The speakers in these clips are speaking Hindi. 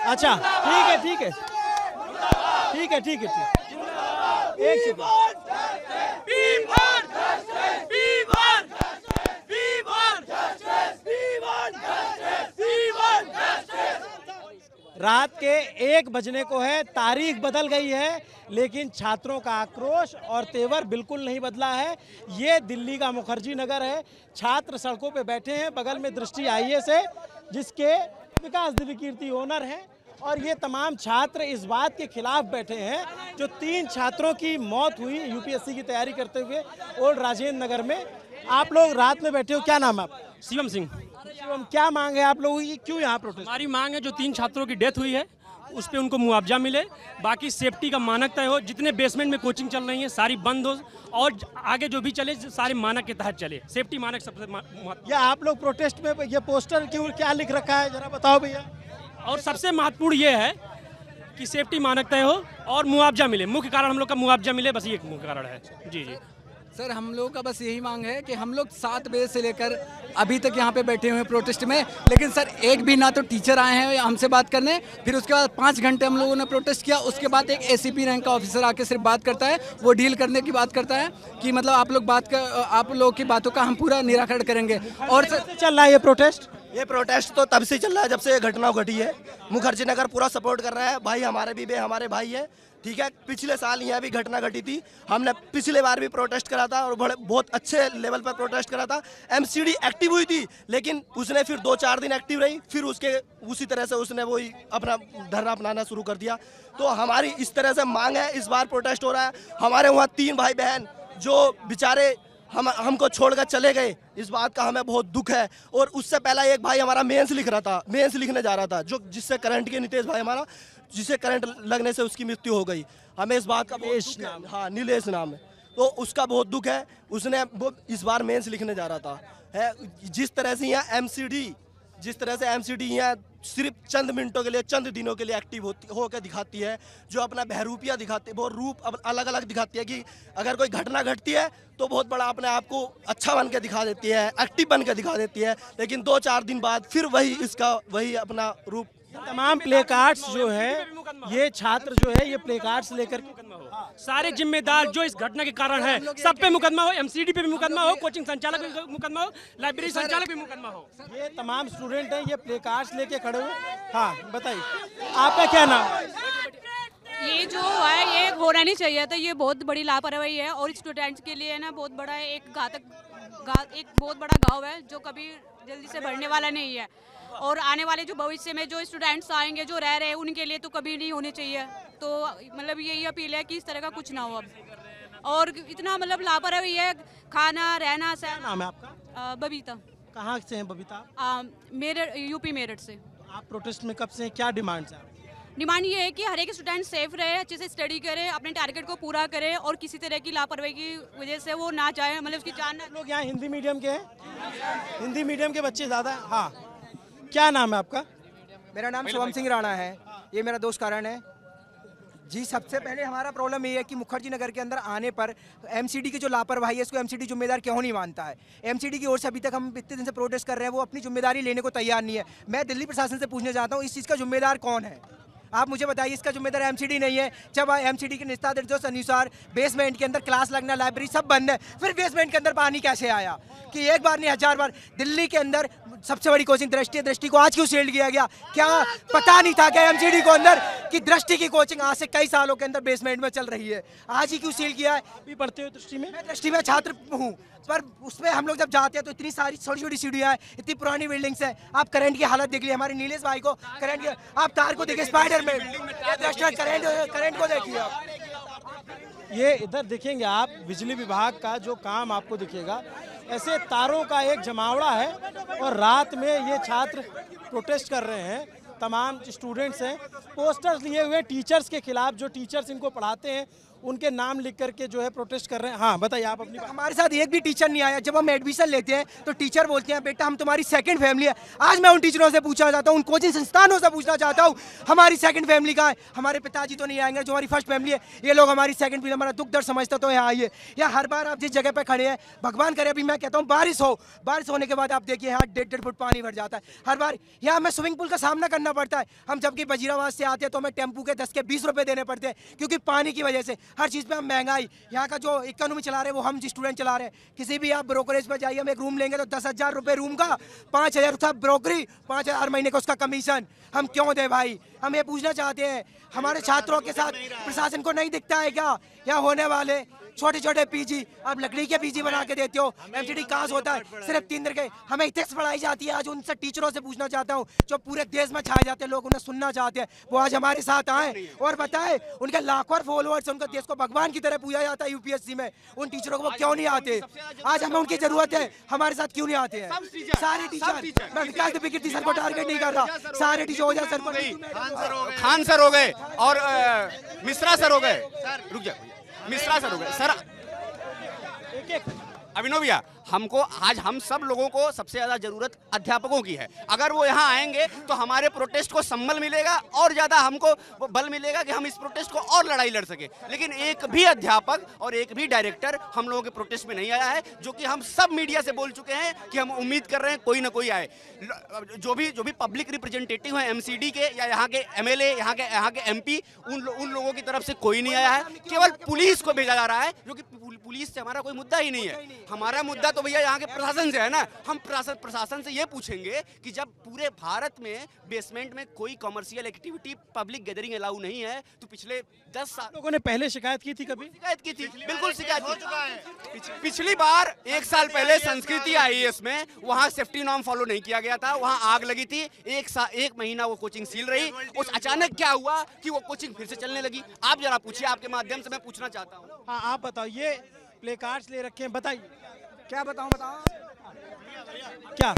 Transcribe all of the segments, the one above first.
अच्छा ठीक है ठीक है ठीक है ठीक है ठीक, एक सेकंड। रात के 1 बजने को है, तारीख बदल गई है लेकिन छात्रों का आक्रोश और तेवर बिल्कुल नहीं बदला है। ये दिल्ली का मुखर्जी नगर है, छात्र सड़कों पे बैठे हैं। बगल में दृष्टि आईएएस है जिसके विकास दिव्यकीर्ति ओनर हैं और ये तमाम छात्र इस बात के खिलाफ बैठे हैं जो 3 छात्रों की मौत हुई यूपीएससी की तैयारी करते हुए ओल्ड राजेंद्र नगर में। आप लोग रात में बैठे हो, क्या नाम है आपका? शिवम सिंह। शिवम, क्या मांग है आप लोगों की, क्यों यहाँ प्रोटेस्ट? हमारी मांग है जो 3 छात्रों की डेथ हुई है उस पे उनको मुआवजा मिले, बाकी सेफ्टी का मानक तय हो, जितने बेसमेंट में कोचिंग चल रही है सारी बंद हो और आगे जो भी चले सारे मानक के तहत चले। सेफ्टी मानक सबसे महत्वपूर्ण। ये आप लोग प्रोटेस्ट में ये पोस्टर क्यों, क्या लिख रखा है, जरा बताओ भैया। और सबसे महत्वपूर्ण ये है कि सेफ्टी मानक तय हो और मुआवजा मिले। मुख्य कारण हम लोग का मुआवजा मिले, बस ये मुख्य कारण है। जी जी सर, हम लोगों का बस यही मांग है कि हम लोग 7 बजे से लेकर अभी तक यहाँ पे बैठे हुए हैं प्रोटेस्ट में, लेकिन सर एक भी ना तो टीचर आए हैं हमसे बात करने। फिर उसके बाद 5 घंटे हम लोगों ने प्रोटेस्ट किया, उसके बाद एक एसीपी रैंक का ऑफिसर आके सिर्फ बात करता है, वो डील करने की बात करता है कि मतलब आप लोगों की बातों का हम पूरा निराकरण करेंगे। और सर चल रहा है ये प्रोटेस्ट? ये प्रोटेस्ट तो तब से चल रहा है जब से ये घटना घटी है। मुखर्जी नगर पूरा सपोर्ट कर रहा है, भाई हमारे भी हमारे भाई है, ठीक है। पिछले साल यहाँ भी घटना घटी थी, हमने पिछले बार भी प्रोटेस्ट करा था और बहुत अच्छे लेवल पर प्रोटेस्ट करा था। एमसीडी एक्टिव हुई थी लेकिन उसने फिर 2-4 दिन एक्टिव रही, फिर उसी तरह से उसने वही अपना धरना अपनाना शुरू कर दिया। तो हमारी इस तरह से मांग है, इस बार प्रोटेस्ट हो रहा है। हमारे वहाँ 3 भाई बहन जो बेचारे हमको छोड़कर चले गए, इस बात का हमें बहुत दुख है। और उससे पहला एक भाई हमारा मेंस लिखने जा रहा था, जिससे करंट के नितेश भाई हमारा, जिसे करंट लगने से उसकी मृत्यु हो गई। हमें इस बात का हाँ नीलेश नाम है, तो उसका बहुत दुख है। वो इस बार मेंस लिखने जा रहा था है। जिस तरह से यहाँ एमसीडी यहाँ सिर्फ चंद मिनटों के लिए, चंद दिनों के लिए एक्टिव होकर दिखाती है, जो अपना बहरूपिया दिखाती है, वो रूप अलग अलग दिखाती है कि अगर कोई घटना घटती है तो बहुत बड़ा अपने आप को अच्छा बन के दिखा देती है, एक्टिव बन के दिखा देती है, लेकिन 2-4 दिन बाद फिर वही अपना रूप। तमाम प्ले कार्ड्स जो है, ये छात्र जो है ये प्ले कार्ड्स लेकर सारे जिम्मेदार जो इस घटना के कारण है सब पे मुकदमा हो, एमसीडी पे भी मुकदमा हो, कोचिंग संचालक पे मुकदमा हो, लाइब्रेरी संचालक पे मुकदमा हो। ये तमाम स्टूडेंट हैं, ये प्ले कार्ड्स लेके खड़े हुए। हाँ बताइए, आपका क्या नाम? ये जो है ये होना नहीं चाहिए था, ये बहुत बड़ी लापरवाही है और स्टूडेंट्स के लिए ना बहुत बड़ा एक बहुत बड़ा घाव है जो कभी जल्दी से भरने वाला नहीं है। और आने वाले जो भविष्य में जो स्टूडेंट्स आएंगे जो रह रहे हैं उनके लिए तो कभी नहीं होने चाहिए। तो मतलब यही अपील है कि इस तरह का कुछ ना हो अब। और इतना मतलब लापरवाही है, खाना रहना सहना। नाम है आपका? बबीता। कहाँ से हैं बबीता? मेरठ, यूपी मेरठ से। आप प्रोटेस्ट में कब से हैं, क्या डिमांड्स हैं? डिमांड ये है कि हर एक स्टूडेंट सेफ रहे, अच्छे से स्टडी करे, अपने टारगेट को पूरा करे और किसी तरह की लापरवाही की वजह से वो ना जाए, मतलब उसकी जान। लोग यहाँ हिंदी मीडियम के हैं, हिंदी मीडियम के बच्चे ज़्यादा हैं। हाँ, क्या नाम है आपका? मेरा नाम शिवम सिंह राणा है, ये मेरा दोस्त कारण है जी। सबसे पहले हमारा प्रॉब्लम ये है कि मुखर्जी नगर के अंदर आने पर एमसीडी की जो लापरवाही है, इसको एमसीडी जिम्मेदार क्यों नहीं मानता है। एमसीडी की ओर से अभी तक हम इतने दिन से प्रोटेस्ट कर रहे हैं, वो अपनी जिम्मेदारी लेने को तैयार नहीं है। मैं दिल्ली प्रशासन से पूछना चाहता हूँ, इस चीज़ का जिम्मेदार कौन है? आप मुझे बताइए, इसका जिम्मेदार एमसीडी नहीं है। जब एमसीडी के निर्देश अनुसार बेसमेंट के अंदर क्लास लगना, लाइब्रेरी सब बंद है, फिर बेसमेंट के अंदर पानी कैसे आया? कि एक बार नहीं 1000 बार। दिल्ली के अंदर सबसे बड़ी कोचिंग दृष्टि को आज क्यों सील्ड किया गया? क्या पता नहीं था क्या एमसीडी को अंदर कि दृष्टि की कोचिंग आज से कई सालों के अंदर बेसमेंट में चल रही है, आज ही क्यों सील किया है? भी पढ़ते हो दृष्टि में? मैं दृष्टि में छात्र हूँ, पर उसमें हम लोग जब जाते हैं तो इतनी सारी छोटी छोटी सीढ़ियाँ हैं, इतनी पुरानी बिल्डिंग्स हैं। आप करंट की हालत देख लीजिए, हमारे नीलेश भाई को करंट की, आप तार को देखिए, स्पाइडरमैन करंट को देखिए आप। ये इधर देखेंगे आप, बिजली विभाग का जो काम आपको दिखेगा, ऐसे तारों का एक जमावड़ा है और रात में ये छात्र प्रोटेस्ट कर रहे हैं। तमाम स्टूडेंट्स हैं, पोस्टर्स लिए हुए टीचर्स के खिलाफ, जो टीचर्स इनको पढ़ाते हैं उनके नाम लिख करके जो है प्रोटेस्ट कर रहे हैं। हाँ बताइए आप अपनी बात। हमारे साथ एक भी टीचर नहीं आया। जब हम एडमिशन लेते हैं तो टीचर बोलते हैं बेटा हम तुम्हारी सेकंड फैमिली है। आज मैं उन टीचरों से पूछना चाहता हूँ, उन कोचिंग संस्थानों से पूछना चाहता हूँ, हमारी सेकंड फैमिली कहाँ है? हमारे पिताजी तो नहीं आएंगे जो हमारी फर्स्ट फैमिली है। ये लोग हमारी सेकंड फैमिली, हमारा दुख दर्द समझते तो यहाँ आइए। या हर बार आप जिस जगह पे खड़े हैं, भगवान करे अभी मैं कहता हूँ बारिश होने के बाद आप देखिए यहाँ 1.5 फुट पानी भर जाता है। हर बार यहाँ हमें स्विमिंग पूल का सामना करना पड़ता है। हम जबकि वजीराबाद से आते हैं तो हमें टेम्पू के 10 के 20 रुपए देने पड़ते हैं, क्योंकि पानी की वजह से हर चीज़ पे हम महंगाई, यहाँ का जो इकोनॉमी चला रहे हैं वो हम स्टूडेंट चला रहे हैं। किसी भी आप ब्रोकरेज पे जाइए, हम एक रूम लेंगे तो 10,000 रुपये रूम का, 5,000 रुपया ब्रोकरी, 5,000 महीने का उसका कमीशन। हम क्यों दें भाई? हम ये पूछना चाहते हैं हमारे छात्रों के साथ प्रशासन को नहीं दिखता है क्या? यहाँ होने वाले छोटे छोटे पीजी आप लकड़ी के पीजी बना के देते हो। एमसीडी कास होता है सिर्फ 3 दिन के। हमें इथिक्स पढ़ाई जाती है। आज उनसे टीचरों से पूछना चाहता हूँ जो पूरे देश में छाए जाते हैं, लोग उन्हें सुनना चाहते हैं, वो आज हमारे साथ आए और बताए। उनके लाखों फॉलोअर्स, उनका देश को भगवान की तरह पूजा जाता है यूपीएससी में। उन टीचरों को वो क्यों नहीं आते? आज हमें उनकी जरूरत है, हमारे साथ क्यों नहीं आते हैं सारे टीचर? मैं विकास दीपिका सर को टारगेट नहीं कर रहा, सारे टीचर हो जाए सर को। खान सर हो गए और मिश्रा सर हो गए। रुक जाओ, मिश्रा सर हो गए। सर अभिनव भैया, हमको आज हम सब लोगों को सबसे ज्यादा जरूरत अध्यापकों की है। अगर वो यहाँ आएंगे तो हमारे प्रोटेस्ट को संबल मिलेगा और ज्यादा हमको वो बल मिलेगा कि हम इस प्रोटेस्ट को और लड़ाई लड़ सके। लेकिन एक भी अध्यापक और एक भी डायरेक्टर हम लोगों के प्रोटेस्ट में नहीं आया है, जो कि हम सब मीडिया से बोल चुके हैं कि हम उम्मीद कर रहे हैं कोई ना कोई आए। जो भी पब्लिक रिप्रेजेंटेटिव हैं एमसीडी के या यहाँ के एमएलए, यहाँ के एमपी, उन लोगों की तरफ से कोई नहीं आया है। केवल पुलिस को भेजा जा रहा है, जो कि पुलिस से हमारा कोई मुद्दा ही नहीं है। हमारा मुद्दा तो भैया यहाँ के प्रशासन से है ना। हम प्रशासन से ये पूछेंगे कि जब पूरे भारत में बेसमेंट में कोई commercial activity, public gathering allow नहीं है, तो पिछले 10 साल लोगों ने पहले शिकायत की थी? कभी शिकायत की थी, बिल्कुल शिकायत हो चुका है। पिछली बार 1 साल पहले संस्कृति आईएएस में वहाँ सेफ्टी नॉर्म फॉलो नहीं किया गया था, वहाँ आग लगी थी। 1 महीना वो कोचिंग सील रही। उस अचानक क्या हुआ कि वो कोचिंग फिर से चलने लगी। आप जरा पूछिए, आपके माध्यम से मैं पूछना चाहता हूँ। हाँ आप बताओ, ये प्ले कार्ड्स ले रखे हैं, बताइए क्या बताऊं क्या?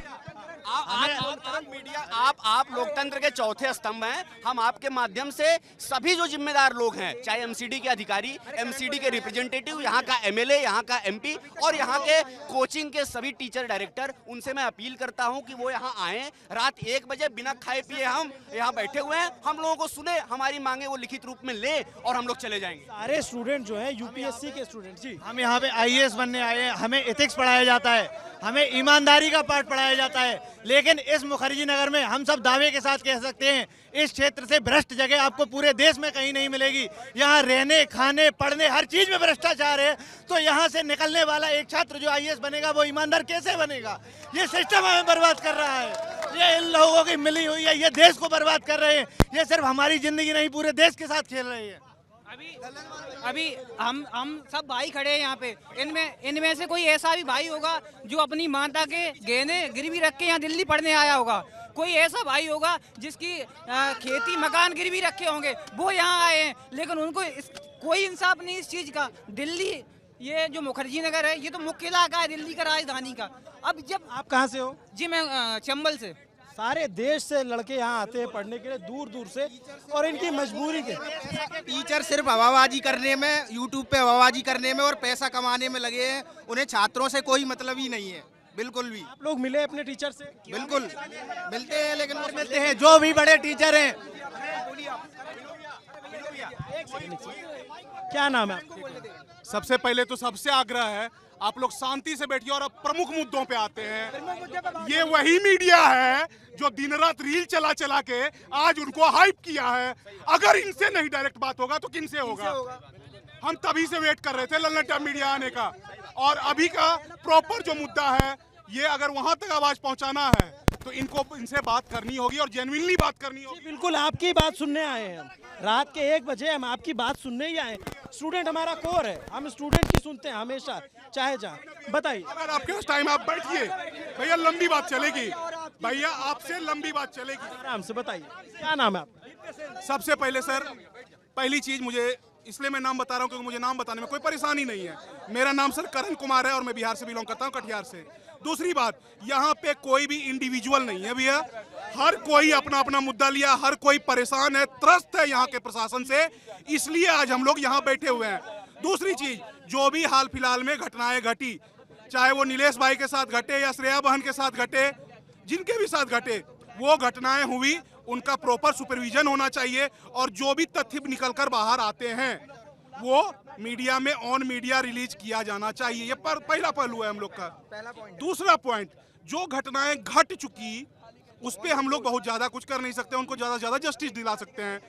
आप लोकतंत्र के चौथे स्तंभ हैं। हम आपके माध्यम से सभी जो जिम्मेदार लोग हैं, चाहे एमसीडी के अधिकारी, एमसीडी के रिप्रेजेंटेटिव, यहाँ का एमएलए, यहाँ का एमपी और यहाँ के कोचिंग के सभी टीचर डायरेक्टर, उनसे मैं अपील करता हूँ कि वो यहाँ आए। रात 1 बजे बिना खाए पिए हम यहाँ बैठे हुए हैं। हम लोगों को सुने, हमारी मांगे वो लिखित रूप में ले और हम लोग चले जाएंगे। सारे स्टूडेंट जो है यूपीएससी के स्टूडेंट जी, हम यहाँ पे आईएएस बनने आए हैं। हमें एथिक्स पढ़ाया जाता है, हमें ईमानदारी का पाठ पढ़ाया जाता है। लेकिन इस मुखर्जी नगर में हम सब दावे के साथ कह सकते हैं, इस क्षेत्र से भ्रष्ट जगह आपको पूरे देश में कहीं नहीं मिलेगी। यहाँ रहने, खाने, पढ़ने, हर चीज में भ्रष्टाचार है। तो यहाँ से निकलने वाला एक छात्र जो आईएएस बनेगा वो ईमानदार कैसे बनेगा? ये सिस्टम हमें बर्बाद कर रहा है। ये इन लोगों की मिली हुई है, ये देश को बर्बाद कर रहे हैं। ये सिर्फ हमारी जिंदगी नहीं, पूरे देश के साथ खेल रहे हैं। अभी हम सब भाई खड़े हैं यहाँ पे। इनमें से कोई ऐसा भी भाई होगा जो अपनी माता के गहने गिरवी रख के यहाँ दिल्ली पढ़ने आया होगा। कोई ऐसा भाई होगा जिसकी खेती मकान गिरवी रखे होंगे, वो यहाँ आए हैं। लेकिन उनको कोई इंसाफ नहीं इस चीज का। दिल्ली, ये जो मुखर्जी नगर है, ये तो मुख्य इलाका है दिल्ली का, राजधानी का। अब जब आप कहाँ से हो? जी मैं चंबल से। सारे देश से लड़के यहाँ आते हैं पढ़ने के लिए, दूर दूर से, और इनकी मजबूरी के टीचर सिर्फ हवाबाजी करने में, यूट्यूब पे हवाबाजी करने में और पैसा कमाने में लगे हैं। उन्हें छात्रों से कोई मतलब ही नहीं है, बिल्कुल भी। आप लोग मिले अपने टीचर से? बिल्कुल मिलते हैं, लेकिन वो मिलते हैं जो भी बड़े टीचर हैं। क्या नाम है? सबसे पहले तो सबसे आग्रह है, आप लोग शांति से बैठिए और अब प्रमुख मुद्दों पे आते हैं। ये वही मीडिया है जो दिन रात रील चला चला के आज उनको हाइप किया है। अगर इनसे नहीं डायरेक्ट बात होगा तो किनसे होगा? हम तभी से वेट कर रहे थे लल्लन टाइम मीडिया आने का, और अभी का प्रॉपर जो मुद्दा है, ये अगर वहां तक आवाज पहुंचाना है तो इनसे बात करनी होगी और जेन्युइनली बात करनी होगी। बिल्कुल आपकी बात सुनने आए हैं हम। रात के 1 बजे हम आपकी बात सुनने ही आए। स्टूडेंट हमारा कोर है, हम स्टूडेंट की सुनते हैं हमेशा, चाहे जहाँ। बताइए। अगर आपके पास टाइम, आप बैठिए भैया, लंबी बात चलेगी भैया, आपसे लंबी बात चलेगी। आराम से बताइए, क्या नाम है आपका? सबसे पहले सर, पहली चीज मुझे, इसलिए मैं नाम बता रहा हूँ क्योंकि मुझे नाम बताने में कोई परेशानी नहीं है। मेरा नाम सर करण कुमार है और मैं बिहार से बिलोंग करता हूँ, कटिहार से। दूसरी बात, यहाँ पे कोई भी इंडिविजुअल नहीं है भैया, हर कोई अपना अपना मुद्दा लिया, हर कोई परेशान है, त्रस्त है यहाँ के प्रशासन से, इसलिए आज हम लोग यहाँ बैठे हुए हैं। दूसरी चीज, जो भी हाल फिलहाल में घटनाएं घटी, चाहे वो नीलेश भाई के साथ घटे या श्रेया बहन के साथ घटे, जिनके भी साथ घटे, वो घटनाएं हुई, उनका प्रॉपर सुपरविजन होना चाहिए और जो भी तथ्य निकलकर बाहर आते हैं वो मीडिया में ऑन मीडिया रिलीज किया जाना चाहिए। ये पहला पहलू है हम लोग का। दूसरा पॉइंट, जो घटनाएं घट चुकी उस पे हम लोग बहुत ज्यादा कुछ कर नहीं सकते, उनको ज्यादा से ज्यादा जस्टिस दिला सकते हैं,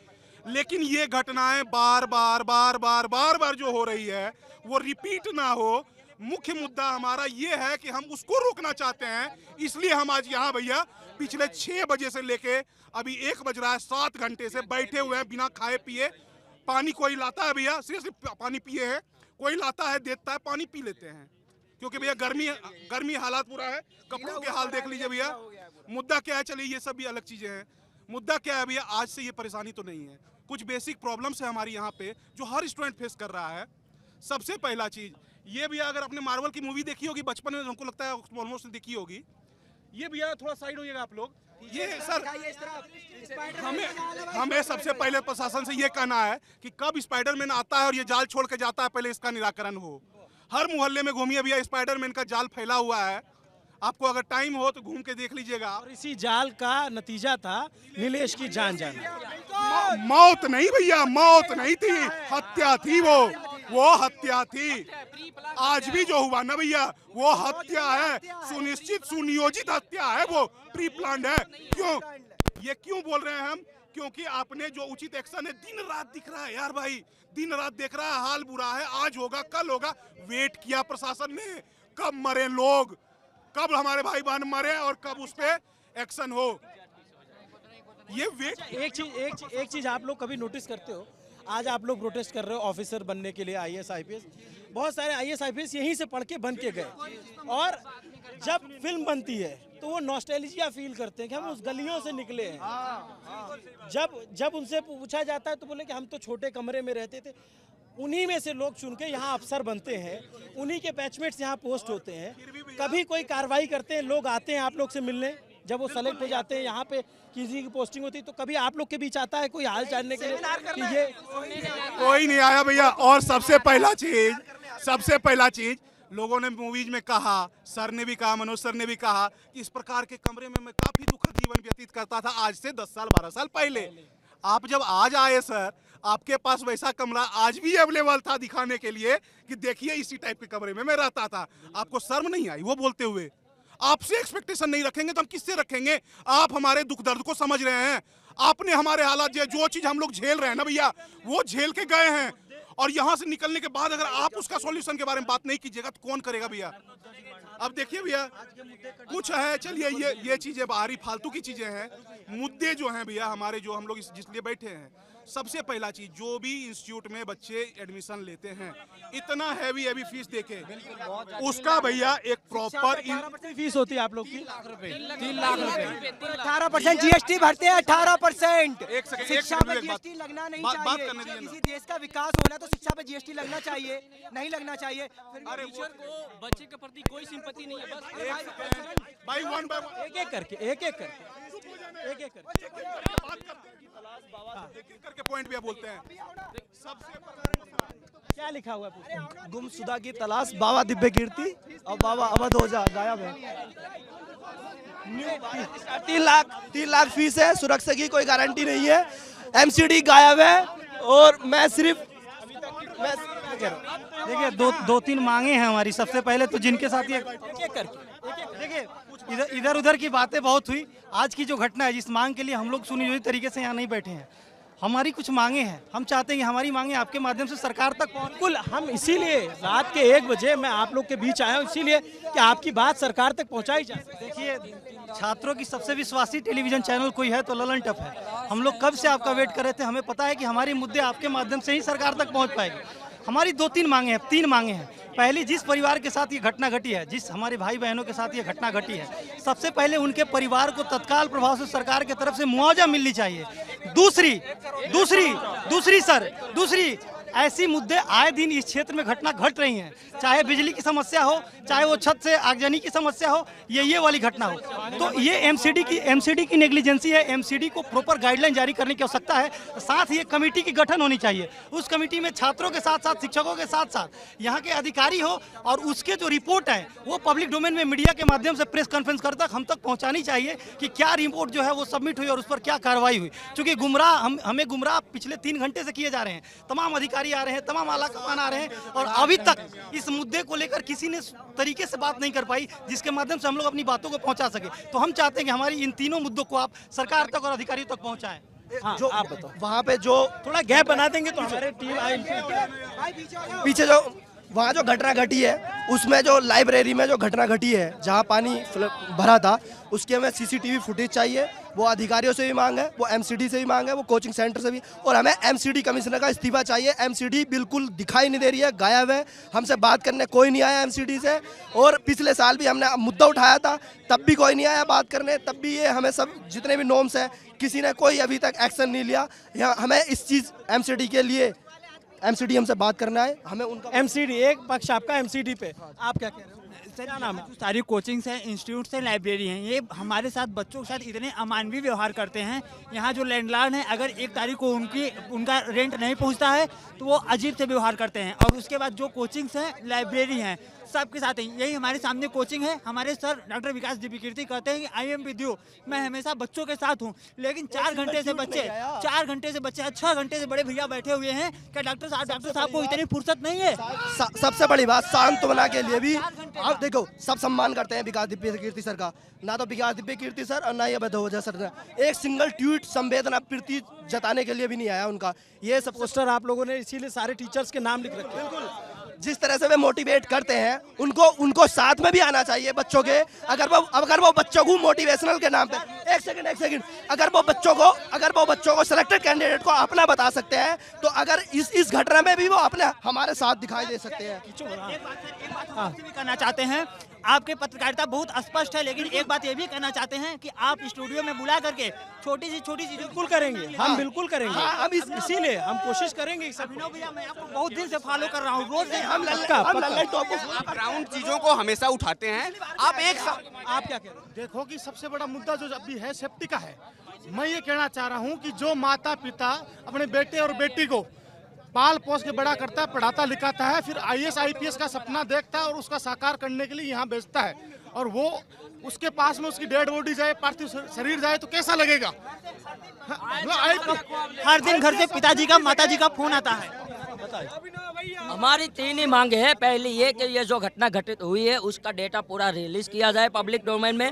लेकिन ये घटनाएं बार बार जो हो रही है वो रिपीट ना हो। मुख्य मुद्दा हमारा ये है कि हम उसको रोकना चाहते हैं, इसलिए हम आज यहाँ भैया पिछले 6 बजे से लेके अभी 1 बज रहा है, 7 घंटे से बैठे हुए हैं बिना खाए पिए। पानी कोई लाता है भैया, सीरियसली पानी पिए हैं, कोई लाता है देता है, पानी पी लेते हैं, क्योंकि भैया गर्मी हालात पूरा है। कपड़ों के हाल देख लीजिए भैया। मुद्दा क्या है, चलिए ये सब भी अलग चीजें हैं। मुद्दा क्या है भैया, आज से ये परेशानी तो नहीं है, कुछ बेसिक प्रॉब्लम्स है हमारी यहाँ पे जो हर स्टूडेंट फेस कर रहा है। सबसे पहला चीज ये भैया, अगर आपने मार्वल की मूवी देखी होगी बचपन में, हमको लगता है ऑलमोस्ट देखी होगी। ये भैया थोड़ा साइड होइएगा आप लोग। ये सर हमें सबसे पहले प्रशासन से ये कहना है कि कब स्पाइडरमैन आता है और ये जाल छोड़ के जाता है, पहले इसका निराकरण हो। हर मोहल्ले में घूमिए भैया, स्पाइडरमैन का जाल फैला हुआ है, आपको अगर टाइम हो तो घूम के देख लीजिएगा। और इसी जाल का नतीजा था नीलेश की जान जाना। मौत नहीं भैया, मौत नहीं थी, हत्या थी, वो हत्या थी। आज भी जो हुआ ना भैया वो हत्या है, सुनिश्चित सुनियोजित हत्या है, वो प्री प्लान्ड है। क्यों ये क्यों बोल रहे हैं हम? क्योंकि आपने जो उचित एक्शन है, दिन रात दिख रहा है यार भाई, दिन रात देख रहा है, हाल बुरा है, आज होगा कल होगा। वेट किया प्रशासन ने, कब मरे लोग, कब हमारे भाई बहन मरे और कब उस पे एक्शन हो, ये वेट। एक चीज आप लोग कभी नोटिस करते हो, आज आप लोग प्रोटेस्ट कर रहे हो ऑफिसर बनने के लिए, आईएएस आईपीएस, बहुत सारे आईएएस आईपीएस यहीं से पढ़ के बन के गए, और जब फिल्म बनती है तो वो नॉस्टैल्जिया फील करते हैं कि हम उस गलियों से निकले हैं। जब उनसे पूछा जाता है तो बोले कि हम तो छोटे कमरे में रहते थे। उन्हीं में से लोग चुन के यहाँ अफसर बनते हैं, उन्हीं के बैचमेट्स यहाँ पोस्ट होते हैं। कभी कोई कार्रवाई करते हैं, लोग आते हैं आप लोग से मिलने, जब वो सेलेक्ट हो जाते हैं, यहाँ पे किसी की पोस्टिंग होती है, तो कभी आप लोग के बीच आता है कोई हाल जानने के लिए कि ये कोई नहीं आया भैया। और सबसे पहला चीज लोगों ने मूवीज में कहा, सर ने भी कहा, मनोज सर ने भी कहा कि इस प्रकार के कमरे में मैं काफी दुखद जीवन व्यतीत करता था आज से 10 साल 12 साल पहले। आप जब आज आए सर, आपके पास वैसा कमरा आज भी अवेलेबल था दिखाने के लिए कि देखिए इसी टाइप के कमरे में मैं रहता था। आपको शर्म नहीं आई वो बोलते हुए? आपसे एक्सपेक्टेशन नहीं रखेंगे तो हम किससे रखेंगे? आप हमारे दुख दर्द को समझ रहे हैं, आपने हमारे हालात जो चीज हम लोग झेल रहे हैं ना भैया, वो झेल के गए हैं, और यहाँ से निकलने के बाद अगर आप उसका सॉल्यूशन के बारे में बात नहीं कीजिएगा तो कौन करेगा भैया? अब देखिए भैया, कुछ है, चलिए ये चीजें बाहरी फालतू की चीजें हैं। मुद्दे जो हैं भैया हमारे, जो हम लोग जिसलिए बैठे हैं, सबसे पहला चीज, जो भी इंस्टीट्यूट में बच्चे एडमिशन लेते हैं, इतना हैवी फीस देके उसका भैया एक प्रॉपर फीस होती है आप लोग की 3 लाख रुपए, 18% जीएसटी भरते हैं, 18%। शिक्षा पे जीएसटी लगना नहीं चाहिए। किसी देश का विकास होना तो शिक्षा पे जीएसटी लगना चाहिए, नहीं लगना चाहिए। अरे टीचर को बच्चे के प्रति कोई सिंपैथी नहीं है, बस भाई वन बाय वन एक एक करके करके पॉइंट भी बोलते हैं। सबसे क्या लिखा हुआ है? गुमशुदा की तलाश, बाबा दिव्य कीर्ति और बाबा अवध ओझा गायब है। 3 लाख फीस है, सुरक्षा की कोई गारंटी नहीं है, एमसीडी गायब है। और मैं सिर्फ देखिए 2-3 मांगे हैं हमारी। सबसे पहले तो जिनके साथ ये देखिए इधर उधर की बातें बहुत हुई। आज की जो घटना है, जिस मांग के लिए हम लोग सुनियोजित तरीके से यहाँ नहीं बैठे हैं, हमारी कुछ मांगे हैं। हम चाहते हैं कि हमारी मांगे आपके माध्यम से सरकार तक पहुँचे। बिल्कुल, हम इसीलिए रात के 1 बजे मैं आप लोग के बीच आया हूँ, इसीलिए कि आपकी बात सरकार तक पहुँचाई जाए। देखिए, छात्रों की सबसे विश्वासी टेलीविजन चैनल कोई है तो ललन टप है। हम लोग कब से आपका वेट कर रहे थे। हमें पता है कि हमारे मुद्दे आपके माध्यम से ही सरकार तक पहुँच पाएगी। हमारी 2-3 मांगे हैं, 3 मांगे हैं। पहली, जिस परिवार के साथ ये घटना घटी है, जिस हमारे भाई बहनों के साथ ये घटना घटी है, सबसे पहले उनके परिवार को तत्काल प्रभाव से सरकार की तरफ से मुआवजा मिलनी चाहिए। दूसरी ऐसी मुद्दे आए दिन इस क्षेत्र में घटना घट रही हैं, चाहे बिजली की समस्या हो, चाहे वो छत से आगजनी की समस्या हो, ये वाली घटना हो। तो ये एमसीडी की नेग्लिजेंसी है। एमसीडी को प्रॉपर गाइडलाइन जारी करने की आवश्यकता है। साथ ही एक कमेटी की गठन होनी चाहिए। उस कमेटी में छात्रों के साथ साथ शिक्षकों के साथ साथ यहाँ के अधिकारी हो, और उसके जो रिपोर्ट है वो पब्लिक डोमेन में मीडिया के माध्यम से प्रेस कॉन्फ्रेंस कर तक हम तक पहुँचानी चाहिए कि क्या रिपोर्ट जो है वो सबमिट हुई और उस पर क्या कार्रवाई हुई। चूँकि हमें गुमराह पिछले 3 घंटे से किए जा रहे हैं। तमाम अधिकारी आ रहे हैं, तमाम आला कमान आ रहे हैं, और अभी तक इस मुद्दे को लेकर किसी ने तरीके से बात नहीं कर पाई जिसके माध्यम से हम लोग अपनी बातों को पहुंचा सके। तो हम चाहते हैं कि हमारी इन तीनों मुद्दों को आप सरकार तक और अधिकारियों तक पहुंचाएं। जो आप बताओ, वहाँ पे जो थोड़ा गैप बना देंगे तो हमारे टीम पीछे जो वहाँ जो घटना घटी है, उसमें जो लाइब्रेरी में जो घटना घटी है जहाँ पानी भरा था, उसके हमें सीसीटीवी फुटेज चाहिए। वो अधिकारियों से भी मांग है, वो एमसीडी से भी मांग है, वो कोचिंग सेंटर से भी, और हमें एमसीडी कमिश्नर का इस्तीफा चाहिए। एमसीडी बिल्कुल दिखाई नहीं दे रही है, गायब है। हमसे बात करने कोई नहीं आया एमसीडी से, और पिछले साल भी हमने मुद्दा उठाया था, तब भी कोई नहीं आया बात करने। तब भी ये हमें सब जितने भी नॉर्म्स हैं, किसी ने कोई अभी तक एक्शन नहीं लिया। यहाँ हमें इस चीज़ एमसीडी के लिए एमसीडी हमसे बात करना है, हमें उनका एमसीडी एक पक्ष आपका एमसीडी पे, आप क्या कह रहे हो? क्या नाम है? सारी कोचिंग्स हैं, इंस्टीट्यूट्स हैं, लाइब्रेरी हैं, ये हमारे साथ बच्चों के साथ इतने अमानवीय व्यवहार करते हैं। यहाँ जो लैंडलॉर्ड हैं, अगर 1 तारीख को उनका रेंट नहीं पहुँचता है तो वो अजीब से व्यवहार करते हैं। और उसके बाद जो कोचिंग्स हैं, लाइब्रेरी हैं, सबके साथ हैं। यही हमारे सामने कोचिंग है। हमारे सर डॉक्टर विकास दीपी कीर्ति कहते हैं कि आई एम विद यू, मैं हमेशा बच्चों के साथ हूँ। लेकिन 4 घंटे से बच्चे 6 घंटे से बड़े भैया बैठे हुए हैं। क्या डॉक्टर साहब को इतनी फुर्सत नहीं है? सबसे बड़ी बात, सांत्वना के लिए भी आप देखो, सब सम्मान करते हैं विकास दिव्य कीर्ति सर का, ना तो विकास दिव्य कीर्ति सर और ना ही अभय ओझा सर ने एक सिंगल ट्वीट संवेदना प्रति जताने के लिए भी नहीं आया उनका। ये सब पोस्टर आप लोगों ने इसीलिए सारे टीचर्स के नाम लिख रखे हैं। बिल्कुल, जिस तरह से वे मोटिवेट करते हैं, उनको साथ में भी आना चाहिए बच्चों के। अगर वो बच्चों को मोटिवेशनल के नाम पे एक सेकंड अगर वो बच्चों को सिलेक्टेड कैंडिडेट को अपना बता सकते हैं, तो अगर इस घटना में भी वो अपने हमारे साथ दिखाई दे सकते हैं। एक बात भी करना चाहते हैं, आपके पत्रकारिता बहुत स्पष्ट है, लेकिन एक बात ये भी कहना चाहते हैं कि आप स्टूडियो में बुला करके छोटी सी बिल्कुल करेंगे, हम बिल्कुल करेंगे। हम इसीलिए हम कोशिश करेंगे। अभिनव भैया, मैं आपको बहुत दिन से फॉलो कर रहा हूँ, रोज हम ग्राउंड चीजों को हमेशा उठाते हैं। आप क्या कह रहे हैं? देखो कि सबसे बड़ा मुद्दा जो अभी है सेफ्टी का है। मैं ये कहना चाह रहा हूँ कि जो माता पिता अपने बेटे और बेटी को पाल पोस के बड़ा करता है, पढ़ाता लिखाता है, फिर IAS IPS का सपना देखता है और उसका साकार करने के लिए यहाँ भेजता है, और वो उसके पास में उसकी डेड बॉडी जाए, पार्थिव शरीर जाए, तो कैसा लगेगा? हर दिन घर से पिताजी का माताजी का फोन आता है। हमारी 3 ही मांगे हैं। पहली ये कि ये जो घटना घटित हुई है उसका डेटा पूरा रिलीज किया जाए पब्लिक डोमेन में,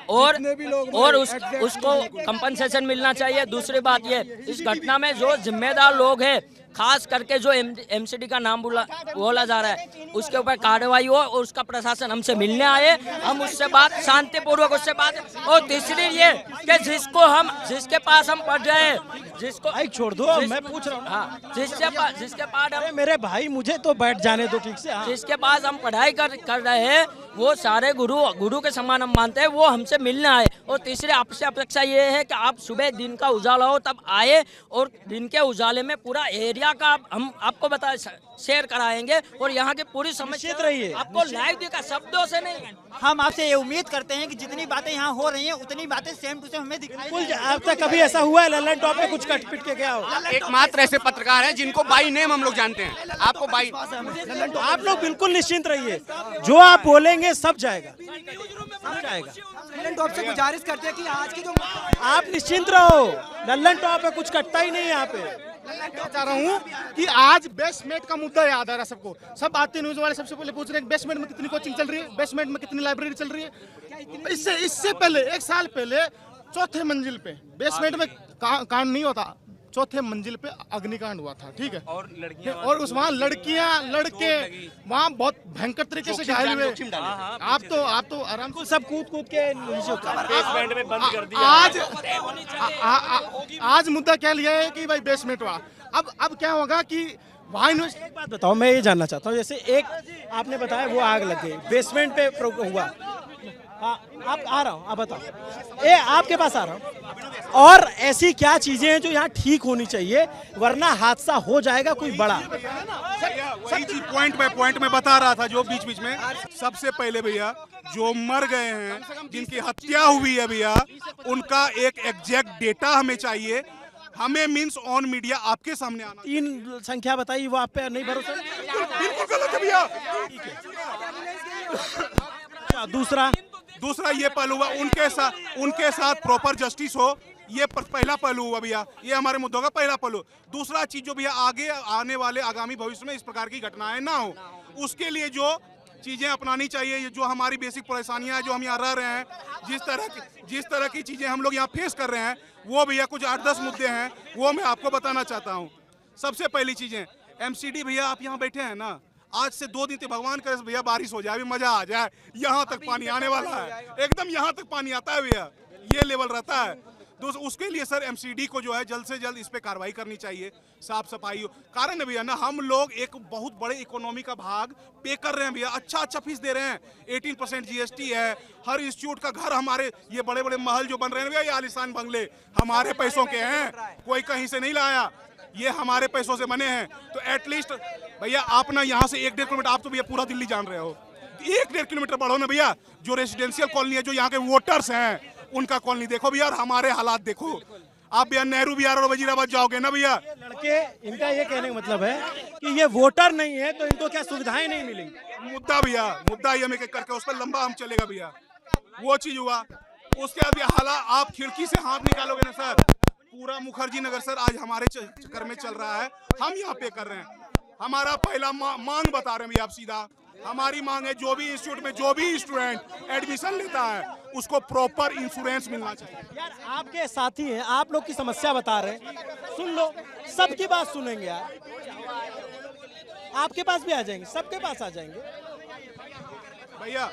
और उसको कंपनसेशन मिलना चाहिए। दूसरी बात ये, इस घटना में जो जिम्मेदार लोग हैं, खास करके जो एमसीडी का नाम बोला जा रहा है, उसके ऊपर कार्रवाई हो और उसका प्रशासन हमसे मिलने आए, हम उससे बात शांतिपूर्वक उससे बात। और तीसरी ये कि जिसके पास हम पढ़ रहे हैं, जिसको छोड़ दो, मैं पूछ रहा हूँ। हाँ, जिसके पास हम, मेरे भाई मुझे तो बैठ जाने दो ठीक से। जिसके पास हम पढ़ाई कर रहे हैं, वो सारे गुरु के समान हम मानते हैं, वो हमसे मिलने आए। और तीसरी आपसे अपेक्षा ये है कि आप सुबह दिन का उजाला हो तब आए, और दिन के उजाले में पूरा एरिया का हम आपको शेयर कराएंगे, और यहाँ की पूरी समस्या रही आपको लाइव दिखा, शब्दों से नहीं। हम आपसे ये उम्मीद करते हैं कि जितनी बातें यहाँ हो रही हैं, उतनी बातें सेम टू सेम हमें दिखाई। अब तक कभी ऐसा हुआ है लल्लन टॉप पे कुछ कट पिट के क्या हो? एकमात्र ऐसे पत्रकार हैं जिनको बाई नेम हम लोग जानते हैं। आपको आप लोग बिल्कुल निश्चिंत रहिए, जो आप बोलेंगे सब जाएगा। लल्लन टॉप से गुजारिश करते हैं कि आज की जो आप निश्चिंत रहो, लल्लन टॉप पे कुछ कटता ही नहीं यहाँ पे। चाह रहा हूँ कि आज बेसमेंट का मुद्दा याद आ रहा है सबको। सब आते न्यूज वाले सबसे पहले पूछ रहे हैं बेसमेंट में कितनी कोचिंग चल रही है, बेसमेंट में कितनी लाइब्रेरी चल रही है। इससे पहले 1 साल पहले 4थे मंजिल पे बेसमेंट में कांड नहीं होता, 4थे मंजिल पे अग्निकांड हुआ था, ठीक है। और उस वहाँ लड़के वहाँ बहुत भयंकर तरीके से घायल हुए। आप तो आराम को सब कूद के बेसमेंट में बंद कर दिया। आज मुद्दा क्या लिया है कि भाई बेसमेंट हुआ। अब क्या होगा कि वहाँ एक बात बताओ, मैं ये जानना चाहता हूँ, जैसे एक आपने बताया वो आग लग गई, बेसमेंट पे हुआ, हाँ, आप आ रहा हूँ, आप बताओ। आपके पास आ रहा हूँ। और ऐसी क्या चीजें हैं जो यहाँ ठीक होनी चाहिए, वरना हादसा हो जाएगा कोई बड़ा। वही चीज पॉइंट में बता रहा था जो बीच में। सबसे पहले भैया जो मर गए हैं, जिनकी हत्या हुई है भैया, उनका एक एग्जैक्ट डेटा हमें चाहिए। हमें मींस ऑन मीडिया आपके सामने आना। 3 संख्या बताइए, वो आप पे नहीं भरोसा? बिल्कुल गलत है भैया। दूसरा ये पहलू हुआ, उनके साथ प्रॉपर जस्टिस हो, ये पहला पहलू हुआ भैया। ये हमारे मुद्दों का पहला पहलू। दूसरा चीज जो भैया आगे आने वाले आगामी भविष्य में इस प्रकार की घटनाएं ना हो, उसके लिए जो चीजें अपनानी चाहिए, ये जो हमारी बेसिक परेशानियां हैं, जो हम यहाँ रह रहे हैं, जिस तरह की चीजें हम लोग यहाँ फेस कर रहे हैं, वो भैया कुछ 8-10 मुद्दे हैं, वो मैं आपको बताना चाहता हूँ। सबसे पहली चीजें, एमसीडी भैया आप यहाँ बैठे हैं ना, आज से 2 दिन तक भगवान करे भैया बारिश हो जाए, अभी मजा आ जाए, यहाँ तक पानी आने वाला है, एकदम यहाँ तक पानी आता है भैया, ये लेवल रहता है। तो उसके लिए सर एमसीडी को जो है जल्द से जल्द इस पे कार्रवाई करनी चाहिए, साफ सफाई हो। कारण है भैया ना, हम लोग एक बहुत बड़े इकोनॉमी का भाग पे कर रहे हैं भैया, अच्छा फीस दे रहे हैं, 18% जीएसटी है, हर इंस्टीट्यूट का घर, हमारे ये बड़े बड़े महल जो बन रहे हैं भैया, ये आलीशान बंगले हमारे पैसों के हैं, कोई कहीं से नहीं लाया, ये हमारे पैसों से बने हैं। तो एटलीस्ट भैया आप ना यहाँ से 1-1.5 किलोमीटर, आप तो भैया पूरा दिल्ली जान रहे हो, 1-1.5 किलोमीटर बढ़ो ना भैया, जो रेसिडेंशियल कॉलोनी है, जो यहाँ के वोटर्स हैं, उनका कॉलोनी देखो भैया, और हमारे हालात देखो। आप भैया नेहरू बिहार और वजीराबाद जाओगे ना भैया, लड़के, इनका ये कहने का मतलब है कि ये वोटर नहीं है तो इनको क्या सुविधाएं नहीं मिलेंगी। मुद्दा ये में करके उस पर लंबा हम चलेगा भैया, वो चीज हुआ। उसके बाद भी हालात, आप खिड़की से हाथ निकालोगे ना सर, पूरा मुखर्जी नगर सर आज हमारे चक्कर में चल रहा है, हम यहाँ पे कर रहे हैं। हमारा पहला मांग बता रहे हैं भैया, आप सीधा हमारी मांग है, जो भी इंस्टीट्यूट में जो भी स्टूडेंट एडमिशन लेता है, उसको प्रॉपर इंश्योरेंस मिलना चाहिए। यार आपके साथी हैं, आप लोग की समस्या बता रहे हैं, सुन लो, सबकी बात सुनेंगे यार, आपके पास भी आ जाएंगे, सबके पास आ जाएंगे। भैया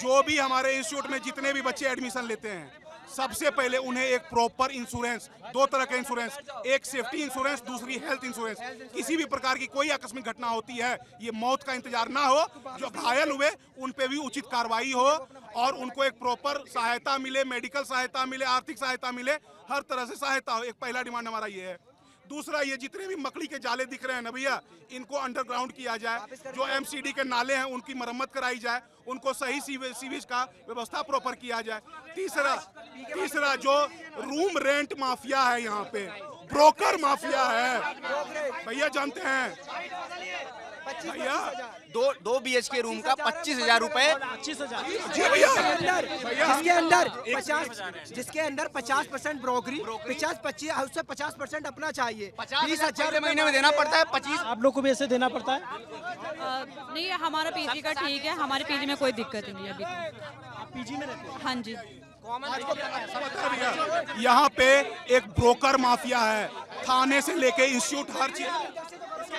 जो भी हमारे इंस्टीट्यूट में जितने भी बच्चे एडमिशन लेते हैं, सबसे पहले उन्हें एक प्रॉपर इंश्योरेंस, 2 तरह का इंश्योरेंस, एक सेफ्टी इंश्योरेंस, दूसरी हेल्थ इंश्योरेंस। किसी भी प्रकार की कोई आकस्मिक घटना होती है, ये मौत का इंतजार ना हो, जो घायल हुए उन पे भी उचित कार्रवाई हो और उनको एक प्रॉपर सहायता मिले, मेडिकल सहायता मिले, आर्थिक सहायता मिले, हर तरह से सहायता हो। एक पहला डिमांड हमारा ये है। दूसरा, ये जितने भी मकड़ी के जाले दिख रहे हैं ना भैया, इनको अंडरग्राउंड किया जाए, जो एमसीडी के नाले हैं उनकी मरम्मत कराई जाए, उनको सही सीवेज का व्यवस्था प्रॉपर किया जाए। तीसरा जो रूम रेंट माफिया है, यहाँ पे ब्रोकर माफिया है भैया, जानते हैं भैया, 2 BHK रूम का 25,000 रुपए, 25,000 जिसके अंदर 50% ब्रोकरी, 50% अपना चाहिए, 20,000 महीने में देना पड़ता है। 25 आप लोग को भी ऐसे देना पड़ता है? नहीं, हमारा पीजी का ठीक है, हमारे पीजी में कोई दिक्कत नहीं है अभी। पीजी में रहते हैं? हाँ जी। यहाँ पे एक ब्रोकर माफिया है, थाने से लेके इंस्टीट्यूट हर चीज।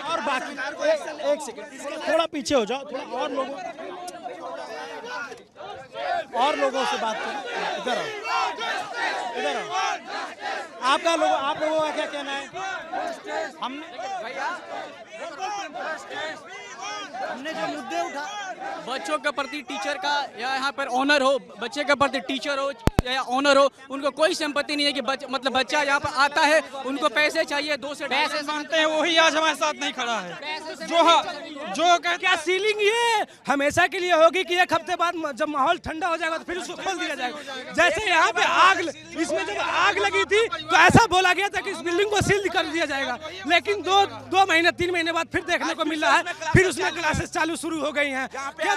और बाकी एक सेकंड, थोड़ा पीछे हो जाओ, थोड़ा और लोगों से बात करें। इधर आओ। आप लोगों का क्या कहना है? हमने जो मुद्दे उठा, बच्चों के प्रति टीचर का या यहाँ पर ऑनर हो, बच्चे के प्रति टीचर हो या ऑनर हो, उनको कोई संपत्ति नहीं है कि मतलब बच्चा यहाँ पर आता है, उनको पैसे चाहिए, 2 से पैसे मांगते हैं, वही आज हमारे साथ नहीं खड़ा है। जो क्या सीलिंग ये हमेशा के लिए होगी कि 1 हफ्ते बाद जब माहौल ठंडा हो जाएगा तो फिर उसको खोल दिया जाएगा। जैसे यहाँ पे इसमें जब आग लगी थी तो ऐसा बोला गया था कि इस बिल्डिंग को सील कर दिया जाएगा, लेकिन 2 महीने 3 महीने बाद फिर देखने को मिल रहा है, फिर उसमें क्लासेस चालू शुरू हो गई हैं। क्या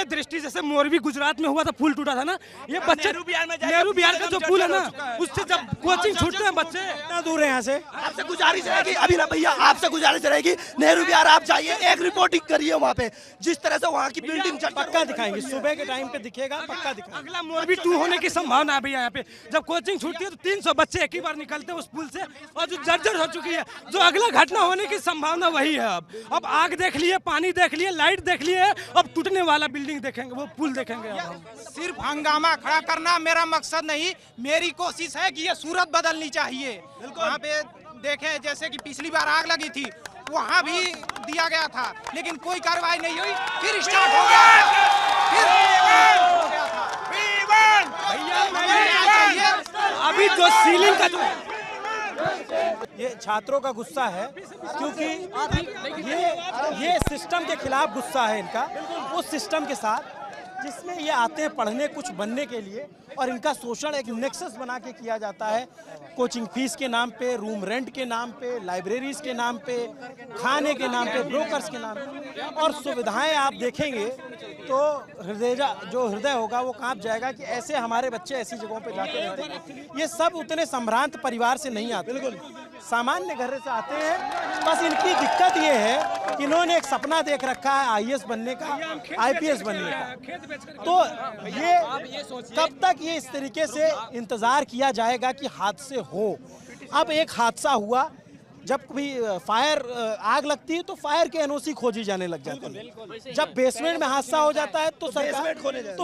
दृष्टि जैसे मोरबी गुजरात में हुआ था, पुल टूटा था ना, ये बच्चे नेहरू बिहार का जो पुल है ना, उससे जब कोचिंग छूटते हैं बच्चे, इतना दूर है यहाँ से। आपसे गुजारिश रहेगी अभी ना भैया, आपसे गुजारिश रहेगी, नेहरू बिहार आप जाइए, एक रिपोर्टिंग करिए वहाँ पे, जिस तरह से वहाँ की बिल्डिंग पक्का दिखाएंगे, सुबह के टाइम पे दिखेगा, पक्का दिखाएंगे। अगला मोरबी 2 होने की संभावना है भैया। यहाँ पे जब कोचिंग छूटती है तो 300 बच्चे एक ही बार निकलते हैं उस पुल से, और जो जर्जर हो चुकी है, जो अगला घटना होने की संभावना वही है। अब आग देख लिए, पानी देख लिए, लाइट देख लिए, अब टूटने वाला बिल्डिंग देखेंगे, वो पुल देखेंगे। अब हम सिर्फ हंगामा खड़ा करना मेरा मकसद नहीं, मेरी कोशिश है कि ये सूरत बदलनी चाहिए। वहाँ पे देखें, जैसे कि पिछली बार आग लगी थी, वहाँ भी दिया गया था, लेकिन कोई कार्रवाई नहीं हुई, फिर स्टार्ट हो गया था, छात्रों का गुस्सा है, क्योंकि ये सिस्टम के खिलाफ गुस्सा है इनका, उस सिस्टम के साथ जिसमें ये आते हैं पढ़ने कुछ बनने के लिए, और इनका शोषण एक नेक्सस बना के किया जाता है। कोचिंग फीस के नाम पे, रूम रेंट के नाम पे, लाइब्रेरीज के नाम पे, खाने के नाम पे, ब्रोकर्स के नाम पे, और सुविधाएं आप देखेंगे तो हृदय होगा वो कांप जाएगा कि ऐसे हमारे बच्चे ऐसी जगहों पे जाके रहते हैं। ये सब उतने संभ्रांत परिवार से नहीं आते, बिल्कुल सामान्य घर से आते हैं। बस इनकी दिक्कत ये है कि इन्होंने एक सपना देख रखा है आईएएस बनने का, आईपीएस बनने का। तो ये कब तक ये इस तरीके से इंतजार किया जाएगा कि हादसे हो। अब एक हादसा हुआ, जब भी फायर आग लगती है तो फायर के एनओसी खोजी जाने लग जाती है। जब बेसमेंट में हादसा हो जाता है तो सरकार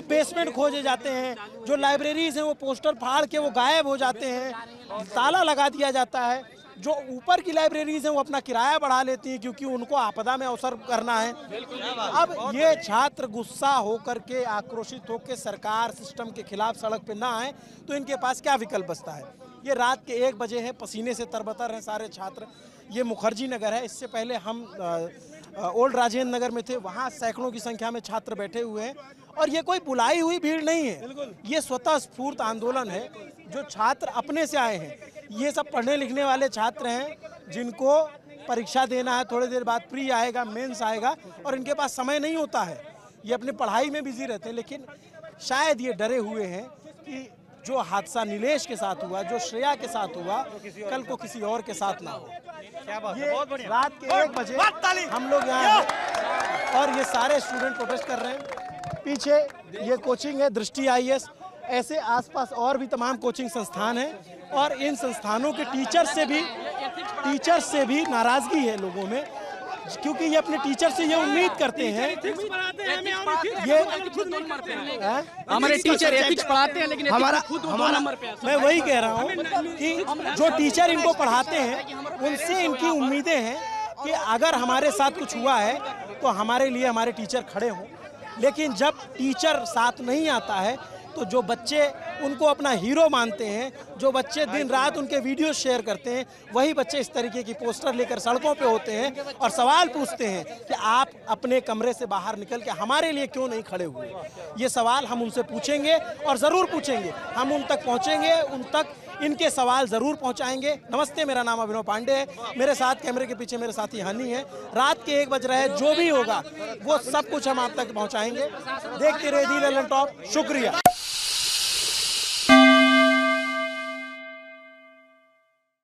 बेसमेंट खोजे जाते हैं। जो लाइब्रेरीज हैं वो पोस्टर फाड़ के वो गायब हो जाते हैं, ताला लगा दिया जाता है। जो ऊपर की लाइब्रेरीज हैं वो अपना किराया बढ़ा लेती हैं क्योंकि उनको आपदा में अवसर करना है। अब ये छात्र गुस्सा होकर के, आक्रोशित होकर सरकार सिस्टम के खिलाफ सड़क पे ना आए तो इनके पास क्या विकल्प बचता है। ये रात के 1 बजे है, पसीने से तरबतर हैं सारे छात्र। ये मुखर्जी नगर है, इससे पहले हम ओल्ड राजेंद्र नगर में थे, वहाँ सैकड़ों की संख्या में छात्र बैठे हुए हैं। और ये कोई बुलाई हुई भीड़ नहीं है, ये स्वतः स्फूर्त आंदोलन है जो छात्र अपने से आए हैं। ये सब पढ़ने लिखने वाले छात्र हैं जिनको परीक्षा देना है, थोड़ी देर बाद प्री आएगा, मेंस आएगा, और इनके पास समय नहीं होता है। ये अपनी पढ़ाई में बिजी रहते हैं, लेकिन शायद ये डरे हुए हैं कि जो हादसा नीलेश के साथ हुआ, जो श्रेया के साथ हुआ, कल को किसी और के साथ ना हो। ये रात के 1 बजे हम लोग यहाँ हैं और ये सारे स्टूडेंट प्रोटेस्ट कर रहे हैं। पीछे ये कोचिंग है दृष्टि आईएएस, ऐसे आसपास और भी तमाम कोचिंग संस्थान हैं, और इन संस्थानों के टीचर्स से भी नाराजगी है लोगों में, क्योंकि ये अपने टीचर से ये उम्मीद करते हैं ये हमारे टीचर एथिक्स पढ़ाते हैं, लेकिन हमारा मैं वही कह रहा हूँ कि जो टीचर इनको पढ़ाते हैं उनसे इनकी उम्मीदें हैं कि अगर हमारे साथ कुछ हुआ है तो हमारे लिए हमारे टीचर खड़े हों। लेकिन जब टीचर साथ नहीं आता है तो जो बच्चे उनको अपना हीरो मानते हैं, जो बच्चे दिन रात उनके वीडियो शेयर करते हैं, वही बच्चे इस तरीके की पोस्टर लेकर सड़कों पे होते हैं और सवाल पूछते हैं कि आप अपने कमरे से बाहर निकल के हमारे लिए क्यों नहीं खड़े हुए। ये सवाल हम उनसे पूछेंगे और ज़रूर पूछेंगे, हम उन तक पहुँचेंगे, उन तक इनके सवाल ज़रूर पहुंचाएंगे। नमस्ते, मेरा नाम अभिनव पांडे है, मेरे साथ कैमरे के पीछे मेरे साथी हनी है। रात के 1 बज रहे हैं, जो भी होगा वो सब कुछ हम आप तक पहुंचाएंगे। देखते रहिए दी ललन टॉप। शुक्रिया।